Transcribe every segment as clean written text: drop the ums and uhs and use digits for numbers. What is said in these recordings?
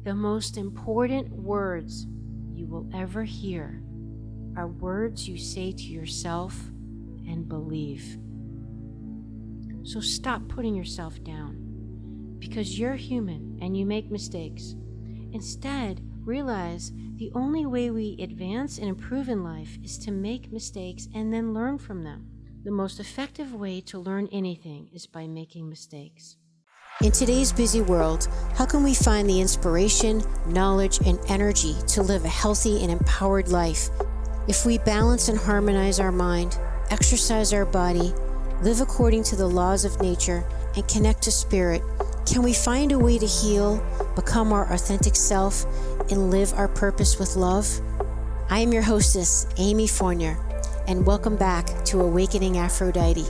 The most important words you will ever hear are words you say to yourself and believe. So stop putting yourself down, because you're human and you make mistakes. Instead, realize the only way we advance and improve in life is to make mistakes and then learn from them. The most effective way to learn anything is by making mistakes. In today's busy world, how can we find the inspiration, knowledge, and energy to live a healthy and empowered life? If we balance and harmonize our mind, exercise our body, live according to the laws of nature, and connect to spirit, can we find a way to heal, become our authentic self, and live our purpose with love? I am your hostess, Amy Fournier, and welcome back to Awakening Aphrodite.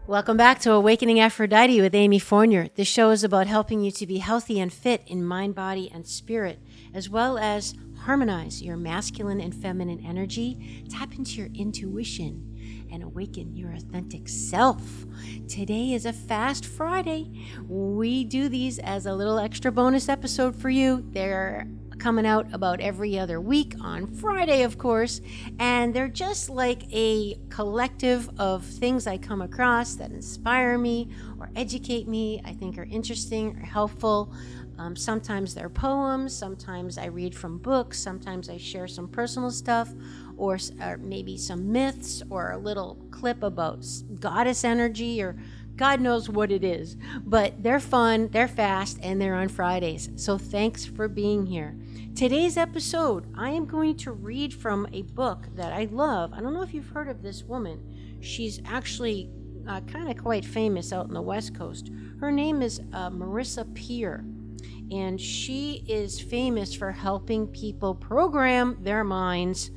Welcome back to Awakening Aphrodite with Amy Fournier. This show is about helping you to be healthy and fit in mind, body, and spirit, as well as harmonize your masculine and feminine energy, tap into your intuition, and awaken your authentic self. Today is a Fast Friday. We do these as a little extra bonus episode for you. They're coming out about every other week on Friday, of course, and they're just like a collective of things I come across that inspire me or educate me, I think are interesting or helpful. Sometimes they're poems, sometimes I read from books, sometimes I share some personal stuff, or maybe some myths, or a little clip about goddess energy, or God knows what it is. But they're fun, they're fast, and they're on Fridays. So thanks for being here. Today's episode, I am going to read from a book that I love. I don't know if you've heard of this woman. She's actually kind of quite famous out in the West Coast. Her name is Marisa Peer. And she is famous for helping people program their minds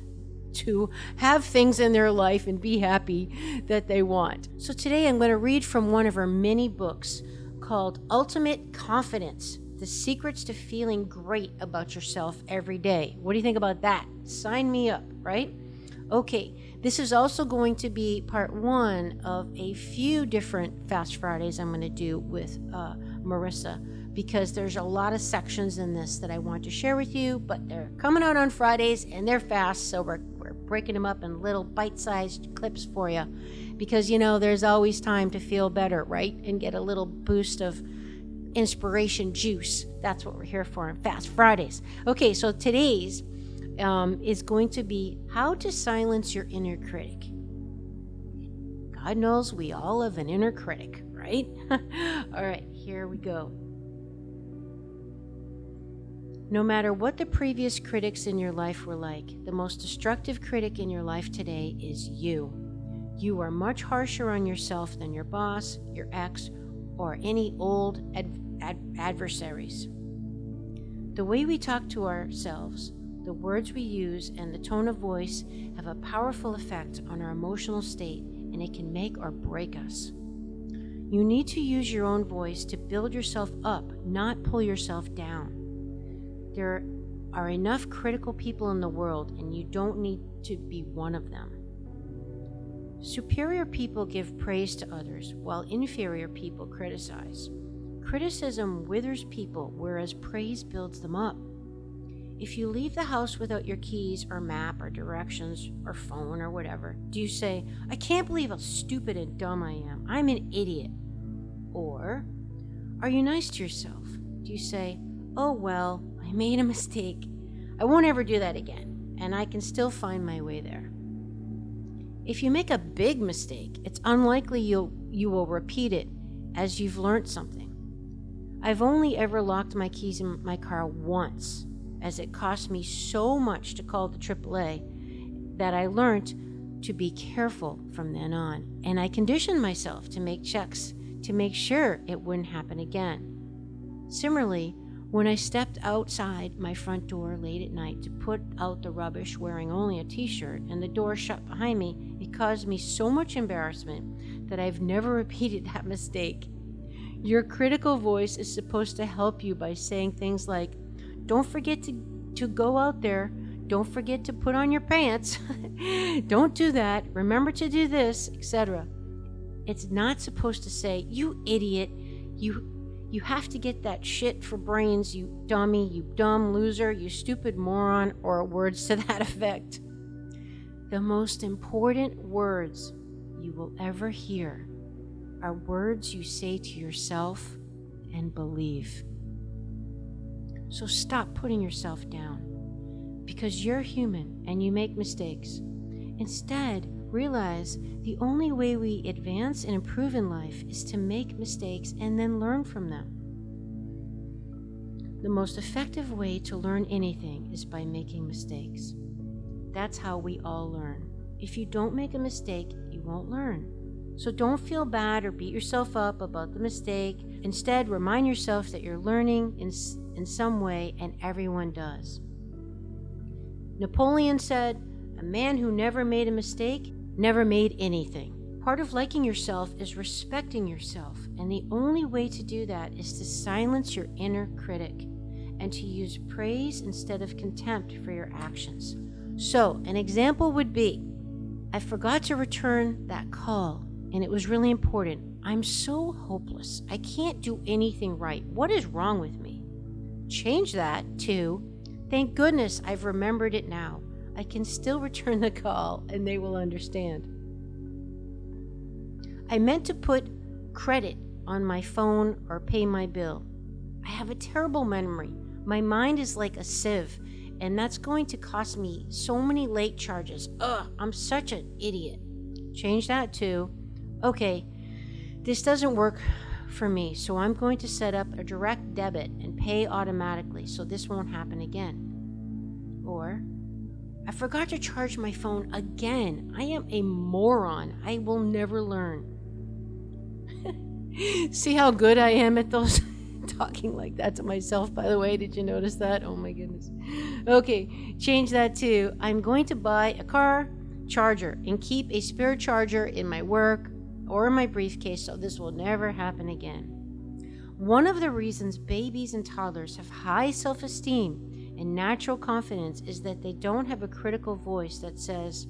to have things in their life and be happy that they want. So today I'm going to read from one of her many books called Ultimate Confidence: The Secrets to Feeling Great About Yourself Every Day. What do you think about that? Sign me up, right? Okay, this is also going to be part one of a few different Fast Fridays I'm going to do with Marisa, because there's a lot of sections in this that I want to share with you, but they're coming out on Fridays and they're fast, so we're breaking them up in little bite-sized clips for you, because there's always time to feel better, right? And get a little boost of inspiration juice. That's what we're here for on Fast Fridays. Okay, so today's is going to be how to silence your inner critic. God knows we all have an inner critic, right? All right, here we go. No matter what the previous critics in your life were like, the most destructive critic in your life today is you. You are much harsher on yourself than your boss, your ex, or any old adversaries. The way we talk to ourselves, the words we use, and the tone of voice have a powerful effect on our emotional state, and it can make or break us. You need to use your own voice to build yourself up, not pull yourself down. There are enough critical people in the world, and you don't need to be one of them. Superior people give praise to others, while inferior people criticize. Criticism withers people, whereas praise builds them up. If you leave the house without your keys or map or directions or phone or whatever, do you say, "I can't believe how stupid and dumb I am. I'm an idiot"? Or are you nice to yourself? Do you say, "Oh well, I made a mistake. I won't ever do that again, and I can still find my way there"? If you make a big mistake, it's unlikely you will repeat it, as you've learned something. I've only ever locked my keys in my car once, as it cost me so much to call the AAA that I learned to be careful from then on, and I conditioned myself to make checks to make sure it wouldn't happen again. Similarly, when I stepped outside my front door late at night to put out the rubbish wearing only a t-shirt and the door shut behind me, it caused me so much embarrassment that I've never repeated that mistake. Your critical voice is supposed to help you by saying things like, "Don't forget to go out there. Don't forget to put on your pants. Don't do that. Remember to do this," etc. It's not supposed to say, "You idiot. You have to get that shit for brains, you dummy, you dumb loser, you stupid moron, or words to that effect. The most important words you will ever hear are words you say to yourself and believe. So stop putting yourself down, because you're human and you make mistakes. Instead, realize the only way we advance and improve in life is to make mistakes and then learn from them. The most effective way to learn anything is by making mistakes. That's how we all learn. If you don't make a mistake, you won't learn. So don't feel bad or beat yourself up about the mistake. Instead, remind yourself that you're learning in some way, and everyone does. Napoleon said, "A man who never made a mistake never made anything." Part of liking yourself is respecting yourself, and the only way to do that is to silence your inner critic and to use praise instead of contempt for your actions. So, an example would be, I forgot to return that call, and it was really important. I'm so hopeless. I can't do anything right. What is wrong with me? Change that to, thank goodness I've remembered it now. I can still return the call, and they will understand. I meant to put credit on my phone or pay my bill. I have a terrible memory. My mind is like a sieve, and that's going to cost me so many late charges. I'm such an idiot. Change that to, okay, this doesn't work for me, so I'm going to set up a direct debit and pay automatically so this won't happen again. Or, I forgot to charge my phone again. I am a moron. I will never learn. See how good I am at those? Talking like that to myself, by the way. Did you notice that? Oh my goodness. Okay, change that to, I'm going to buy a car charger and keep a spare charger in my work or in my briefcase so this will never happen again. One of the reasons babies and toddlers have high self-esteem and natural confidence is that they don't have a critical voice that says,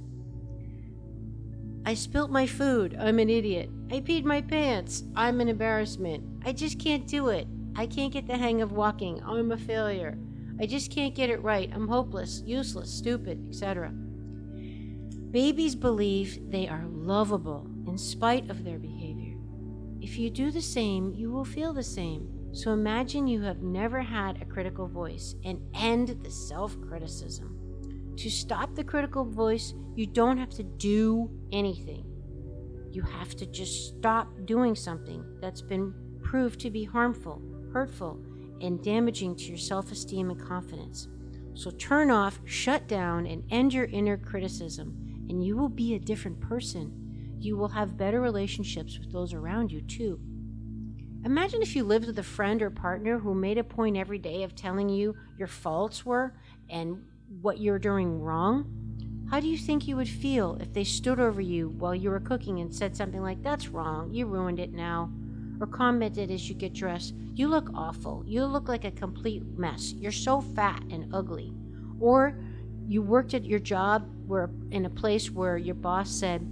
I spilt my food, I'm an idiot. I peed my pants, I'm an embarrassment. I just can't do it. I can't get the hang of walking, I'm a failure. I just can't get it right, I'm hopeless, useless, stupid, etc. Babies believe they are lovable in spite of their behavior. If you do the same, you will feel the same. So imagine you have never had a critical voice and end the self-criticism. To stop the critical voice, you don't have to do anything. You have to just stop doing something that's been proved to be harmful, hurtful, and damaging to your self-esteem and confidence. So turn off, shut down, and end your inner criticism, and you will be a different person. You will have better relationships with those around you, too. Imagine if you lived with a friend or partner who made a point every day of telling you your faults were and what you're doing wrong. How do you think you would feel if they stood over you while you were cooking and said something like, that's wrong, you ruined it now? Or commented as you get dressed, you look awful, you look like a complete mess, you're so fat and ugly. Or you worked at your job in a place where your boss said,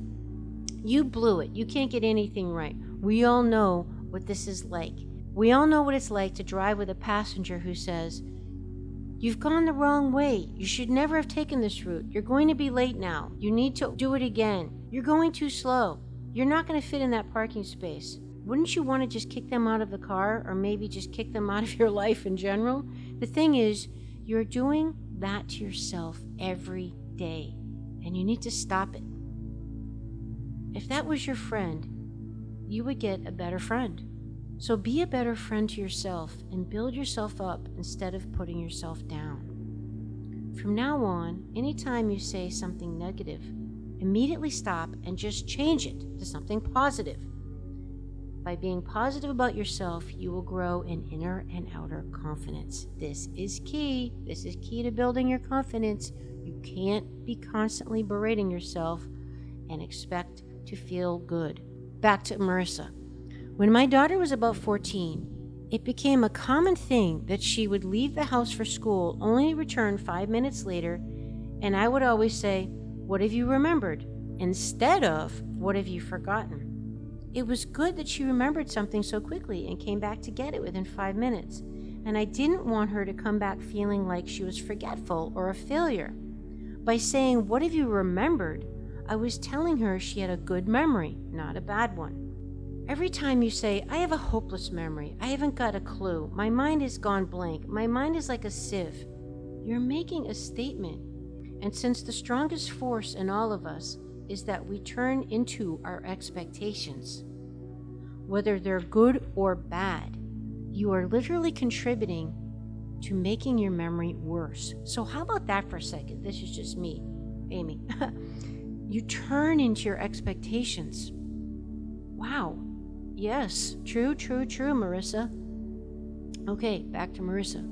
you blew it, you can't get anything right. We all know what this is like. We all know what it's like to drive with a passenger who says, you've gone the wrong way. You should never have taken this route. You're going to be late now. You need to do it again. You're going too slow. You're not going to fit in that parking space. Wouldn't you want to just kick them out of the car, or maybe just kick them out of your life in general? The thing is, you're doing that to yourself every day, and you need to stop it. If that was your friend, you would get a better friend. So be a better friend to yourself and build yourself up instead of putting yourself down. From now on, anytime you say something negative, immediately stop and just change it to something positive. By being positive about yourself, you will grow in inner and outer confidence. This is key. This is key to building your confidence. You can't be constantly berating yourself and expect to feel good. Back to Marisa. When my daughter was about 14, it became a common thing that she would leave the house for school only to return 5 minutes later, and I would always say, what have you remembered? Instead of, what have you forgotten? it was good that she remembered something so quickly and came back to get it within 5 minutes. And I didn't want her to come back feeling like she was forgetful or a failure. By saying, "What have you remembered?" I was telling her she had a good memory, not a bad one. Every time you say, "I have a hopeless memory, I haven't got a clue, my mind has gone blank, my mind is like a sieve," you're making a statement. And since the strongest force in all of us is that we turn into our expectations, whether they're good or bad, you are literally contributing to making your memory worse. So how about that for a second? This is just me, Amy. You turn into your expectations. Wow. Yes, true, Marisa. Okay, back to Marisa.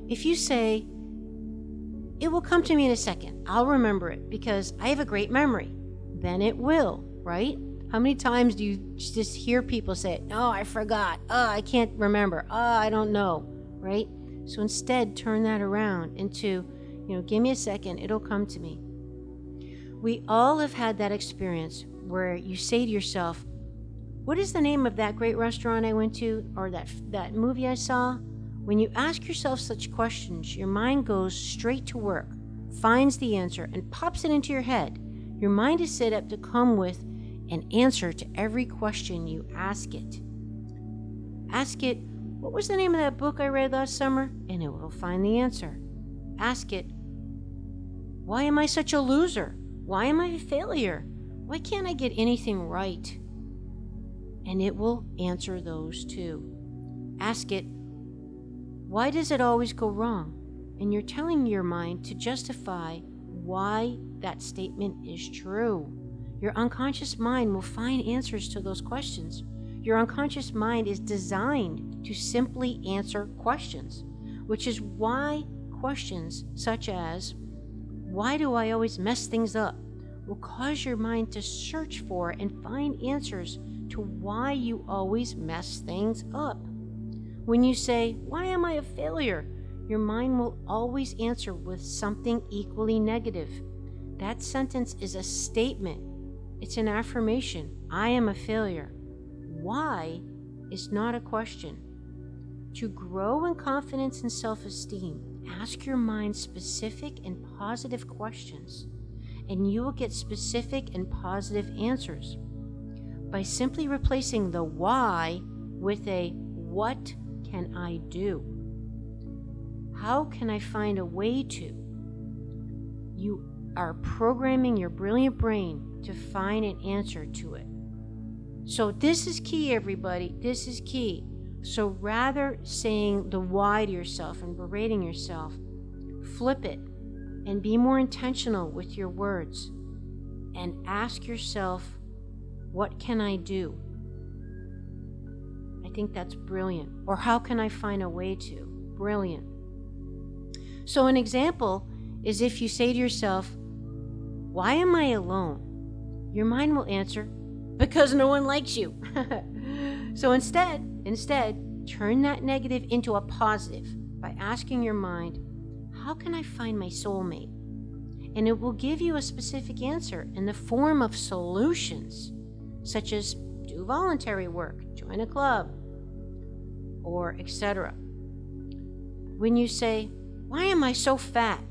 If you say, "It will come to me in a second, I'll remember it because I have a great memory," then it will, right? How many times do you just hear people say, "Oh, I forgot. Oh, I can't remember. Oh, I don't know," right? So instead, turn that around into, "Give me a second, it'll come to me." We all have had that experience where you say to yourself, "What is the name of that great restaurant I went to, or that movie I saw?" When you ask yourself such questions, your mind goes straight to work, finds the answer, and pops it into your head. Your mind is set up to come with an answer to every question you ask it. Ask it, "What was the name of that book I read last summer?" and it will find the answer. Ask it, "Why am I such a loser? Why am I a failure? Why can't I get anything right?" And it will answer those too. Ask it, "Why does it always go wrong?" And you're telling your mind to justify why that statement is true. Your unconscious mind will find answers to those questions. Your unconscious mind is designed to simply answer questions, which is why questions such as, "Why do I always mess things up?" will cause your mind to search for and find answers to why you always mess things up. When you say, "Why am I a failure?" your mind will always answer with something equally negative. That sentence is a statement. It's an affirmation. I am a failure. Why is not a question. To grow in confidence and self-esteem, ask your mind specific and positive questions, and you will get specific and positive answers. By simply replacing the why with a "what can I do? How can I find a way to?" You are programming your brilliant brain to find an answer to it. So this is key, everybody. This is key. So rather saying the why to yourself and berating yourself, flip it and be more intentional with your words and ask yourself, "What can I do?" I think that's brilliant. Or how can I find a way to? Brilliant. So an example is if you say to yourself, "Why am I alone?" Your mind will answer, "Because no one likes you." So instead, turn that negative into a positive by asking your mind, "How can I find my soulmate?" And it will give you a specific answer in the form of solutions, such as do voluntary work, join a club, or etc. When you say, "Why am I so fat?"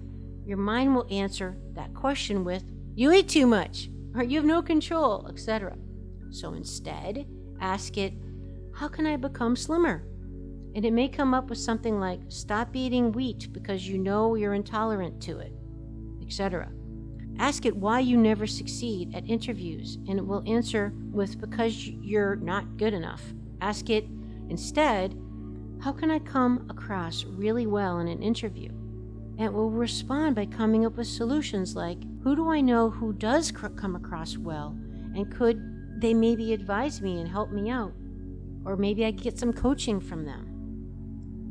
your mind will answer that question with, "You eat too much," or "You have no control," etc. So instead, ask it, "How can I become slimmer?" And it may come up with something like, "Stop eating wheat because you know you're intolerant to it," etc. Ask it why you never succeed at interviews, and it will answer with, "Because you're not good enough." Ask it instead, "How can I come across really well in an interview?" And it will respond by coming up with solutions like, "Who do I know who does come across well, and could they maybe advise me and help me out? Or maybe I could get some coaching from them."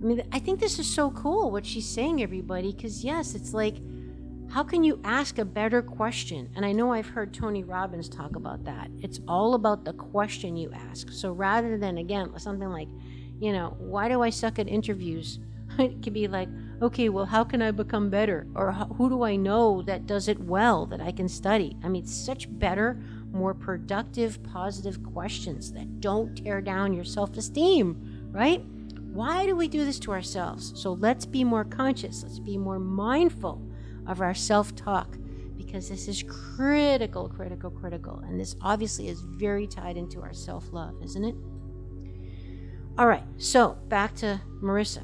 I mean, I think this is so cool what she's saying, everybody, because yes, it's like, how can you ask a better question? And I know I've heard Tony Robbins talk about that. It's all about the question you ask. So rather than, again, something like, "Why do I suck at interviews?" It could be like, "Okay, well, how can I become better?" Or "Who do I know that does it well that I can study?" I mean, such better, more productive, positive questions that don't tear down your self-esteem, right? Why do we do this to ourselves? So let's be more conscious. Let's be more mindful of our self-talk, because this is critical. And this obviously is very tied into our self-love, isn't it? All right, so back to Marisa.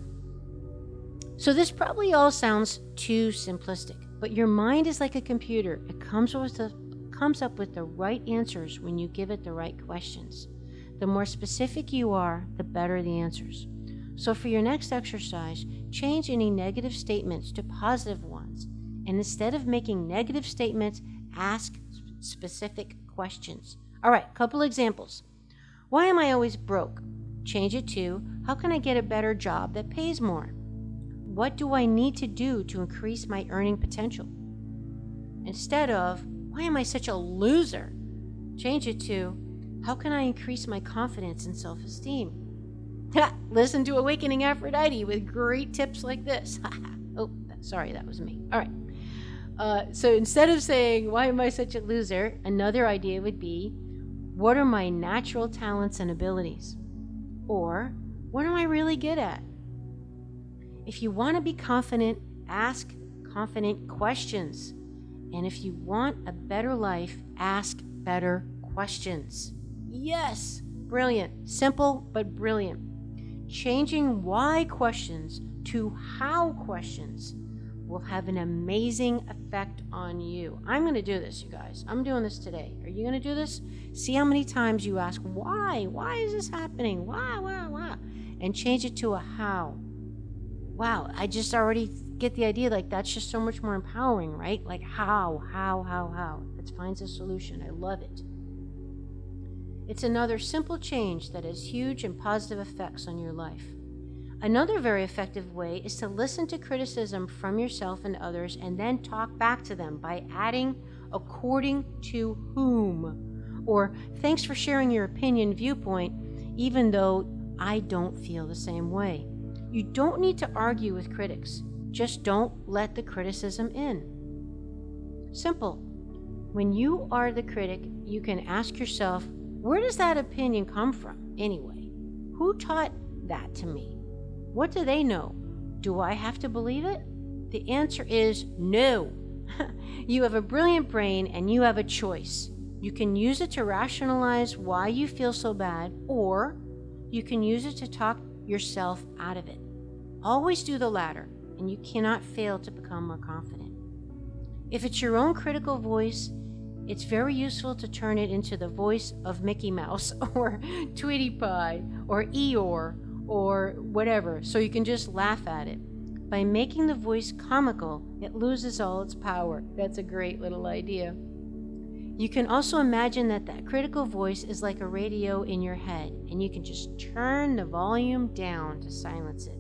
So this probably all sounds too simplistic, but your mind is like a computer. It comes up with the right answers when you give it the right questions. The more specific you are, the better the answers. So for your next exercise, change any negative statements to positive ones. And instead of making negative statements, ask specific questions. All right, couple examples. Why am I always broke? Change it to, how can I get a better job that pays more? What do I need to do to increase my earning potential? Instead of, why am I such a loser? Change it to, how can I increase my confidence and self-esteem? Listen to Awakening Aphrodite with great tips like this. Oh, sorry, that was me. All right. So instead of saying, why am I such a loser? Another idea would be, what are my natural talents and abilities? Or, what am I really good at? If you want to be confident, ask confident questions. And if you want a better life, ask better questions. Yes, brilliant. Simple, but brilliant. Changing why questions to how questions will have an amazing effect on you. I'm going to do this, you guys. I'm doing this today. Are you going to do this? See how many times you ask, why? Why is this happening? Why? And change it to a how. Wow, I just already get the idea, like that's just so much more empowering, right? Like how? It finds a solution. I love it. It's another simple change that has huge and positive effects on your life. Another very effective way is to listen to criticism from yourself and others and then talk back to them by adding according to whom, or thanks for sharing your opinion viewpoint, even though I don't feel the same way. You don't need to argue with critics. Just don't let the criticism in. Simple. When you are the critic, you can ask yourself, where does that opinion come from anyway? Who taught that to me? What do they know? Do I have to believe it? The answer is no. You have a brilliant brain and you have a choice. You can use it to rationalize why you feel so bad, or you can use it to talk yourself out of it. Always do the latter, and you cannot fail to become more confident. If it's your own critical voice, it's very useful to turn it into the voice of Mickey Mouse or Tweety Pie or Eeyore or whatever, so you can just laugh at it. By making the voice comical, it loses all its power. That's a great little idea. You can also imagine that critical voice is like a radio in your head, and you can just turn the volume down to silence it.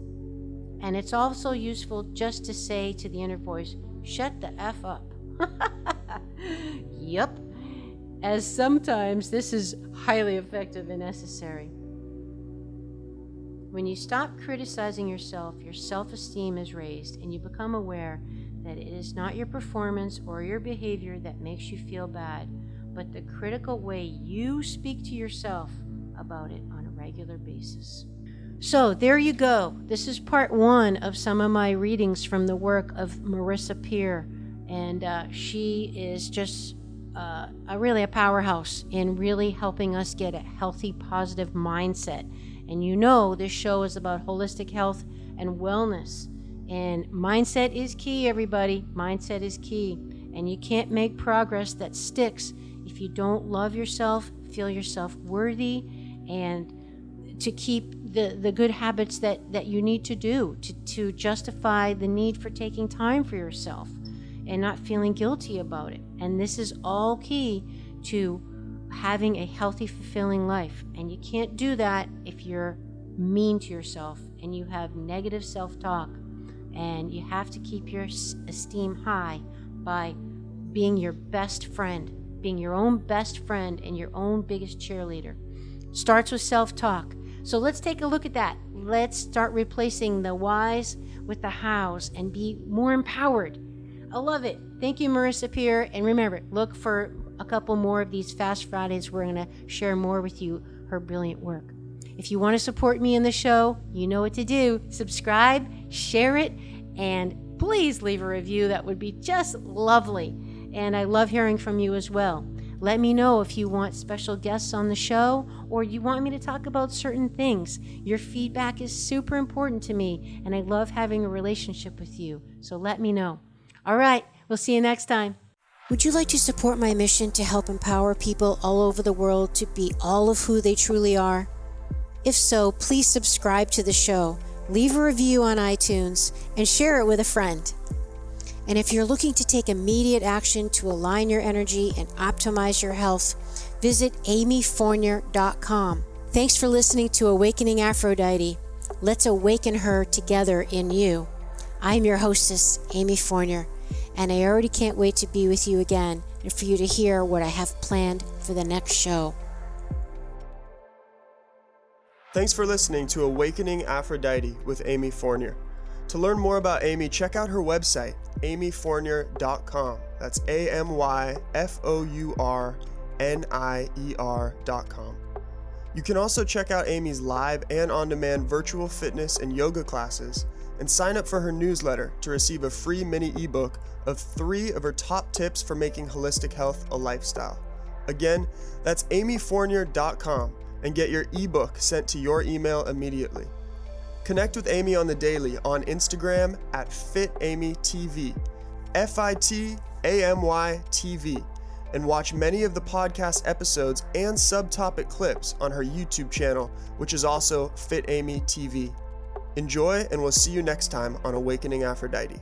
And it's also useful just to say to the inner voice, shut the F up. Yup. As sometimes this is highly effective and necessary. When you stop criticizing yourself, your self-esteem is raised, and you become aware that it is not your performance or your behavior that makes you feel bad, but the critical way you speak to yourself about it on a regular basis. So there you go. This is part one of some of my readings from the work of Marisa Peer, and she is just really a powerhouse in really helping us get a healthy, positive mindset. And you know this show is about holistic health and wellness. And mindset is key, everybody. Mindset is key. And you can't make progress that sticks if you don't love yourself, feel yourself worthy, and to keep the good habits that you need to do to justify the need for taking time for yourself and not feeling guilty about it. And this is all key to having a healthy, fulfilling life. And you can't do that if you're mean to yourself and you have negative self-talk. And you have to keep your esteem high by being your best friend, being your own best friend and your own biggest cheerleader. Starts with self-talk. So let's take a look at that. Let's start replacing the whys with the hows and be more empowered. I love it. Thank you, Marisa Peer. And remember, look for a couple more of these Fast Fridays, we're going to share more with you her brilliant work. If you want to support me in the show, you know what to do. Subscribe, share it, and please leave a review. That would be just lovely. And I love hearing from you as well. Let me know if you want special guests on the show or you want me to talk about certain things. Your feedback is super important to me, and I love having a relationship with you. So let me know. All right, we'll see you next time. Would you like to support my mission to help empower people all over the world to be all of who they truly are? If so, please subscribe to the show, leave a review on iTunes, and share it with a friend. And if you're looking to take immediate action to align your energy and optimize your health, visit amyfournier.com. Thanks for listening to Awakening Aphrodite. Let's awaken her together in you. I'm your hostess, Amy Fournier, and I already can't wait to be with you again and for you to hear what I have planned for the next show. Thanks for listening to Awakening Aphrodite with Amy Fournier. To learn more about Amy, check out her website, amyfournier.com. That's amyfournier.com. You can also check out Amy's live and on-demand virtual fitness and yoga classes and sign up for her newsletter to receive a free mini ebook of 3 of her top tips for making holistic health a lifestyle. Again, that's amyfournier.com and get your ebook sent to your email immediately. Connect with Amy on the daily on Instagram at FitAmyTV, FITAMYTV, and watch many of the podcast episodes and subtopic clips on her YouTube channel, which is also FitAmyTV. Enjoy, and we'll see you next time on Awakening Aphrodite.